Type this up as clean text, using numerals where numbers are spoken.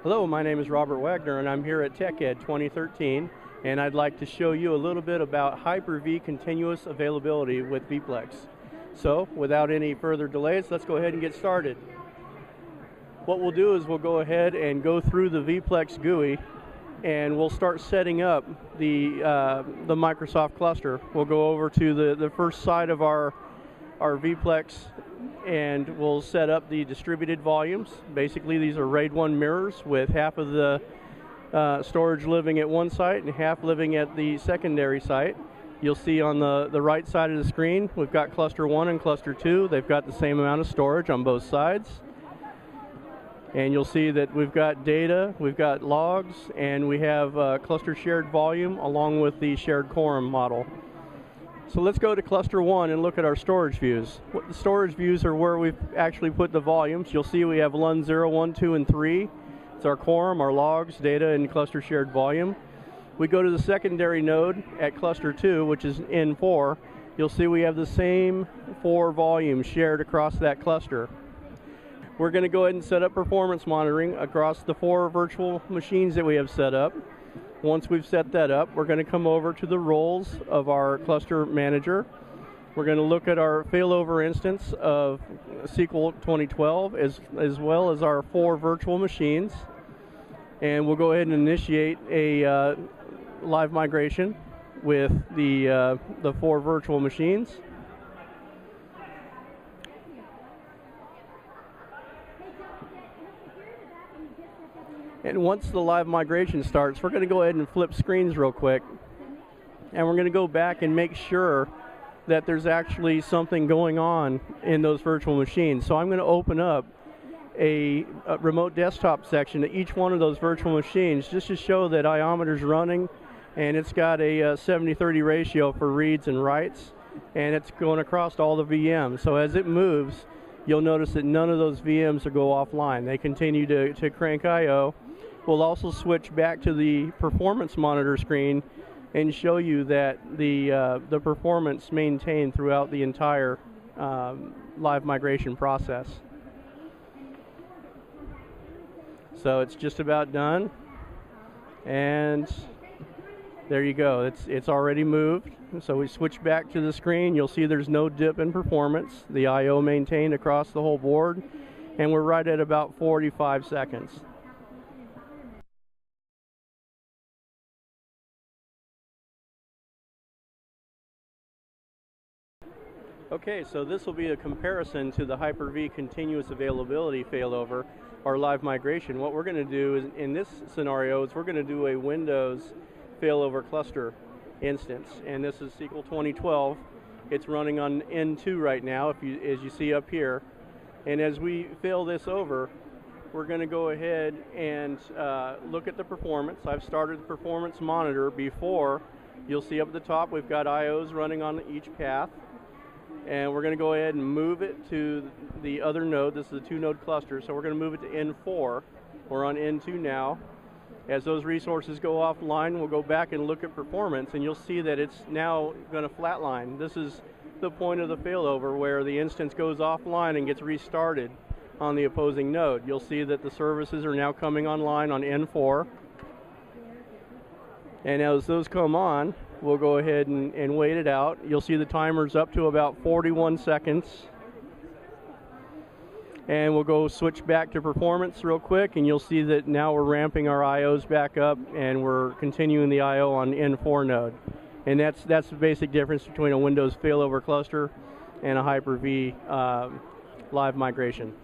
Hello, my name is Robert Wagner and I'm here at TechEd 2013, and I'd like to show you a little bit about Hyper-V continuous availability with VPLEX. So without any further delays, let's go ahead and get started. What we'll do is we'll go ahead and go through the VPLEX GUI and we'll start setting up the Microsoft cluster. We'll go over to the first side of our VPLEX and we'll set up the distributed volumes. Basically, these are RAID 1 mirrors with half of the storage living at one site and half living at the secondary site. You'll see on the right side of the screen, we've got cluster 1 and cluster 2. They've got the same amount of storage on both sides. And you'll see that we've got data, we've got logs, and we have cluster shared volume along with the shared quorum model. So let's go to cluster 1 and look at our storage views. The storage views are where we've actually put the volumes. You'll see we have LUN 0, 1, 2, and 3. It's our quorum, our logs, data, and cluster shared volume. We go to the secondary node at cluster 2, which is N4. You'll see we have the same 4 volumes shared across that cluster. We're going to go ahead and set up performance monitoring across the 4 virtual machines that we have set up. Once we've set that up, we're going to come over to the roles of our cluster manager. We're going to look at our failover instance of SQL 2012 as well as our 4 virtual machines. And we'll go ahead and initiate a live migration with the 4 virtual machines. And once the live migration starts, we're going to go ahead and flip screens real quick. And we're going to go back and make sure that there's actually something going on in those virtual machines. So I'm going to open up a remote desktop section to each one of those virtual machines just to show that iometer's running, and it's got a 70-30 ratio for reads and writes, and it's going across all the VMs. So as it moves, you'll notice that none of those VMs will go offline. They continue to crank I/O. We'll also switch back to the performance monitor screen and show you that the performance maintained throughout the entire live migration process. So it's just about done, and there you go. It's already moved. So we switch back to the screen. You'll see there's no dip in performance. The I/O maintained across the whole board, and we're right at about 45 seconds. Okay, so this will be a comparison to the Hyper-V continuous availability failover or live migration. What we're going to do is, in this scenario, is we're going to do a Windows Failover Cluster instance, and this is SQL 2012. It's running on N2 right now, as you see up here. And as we fail this over, we're going to go ahead and look at the performance. I've started the performance monitor before. You'll see up at the top we've got IOs running on each path. And we're going to go ahead and move it to the other node. This is a 2-node cluster, so we're going to move it to N4. We're on N2 now. As those resources go offline, we'll go back and look at performance, and you'll see that it's now going to flatline. This is the point of the failover where the instance goes offline and gets restarted on the opposing node. You'll see that the services are now coming online on N4. And as those come on, we'll go ahead and wait it out. You'll see the timer's up to about 41 seconds. And we'll go switch back to performance real quick, and you'll see that now we're ramping our IOs back up, and we're continuing the IO on N4 node. And that's the basic difference between a Windows Failover Cluster and a Hyper-V live migration.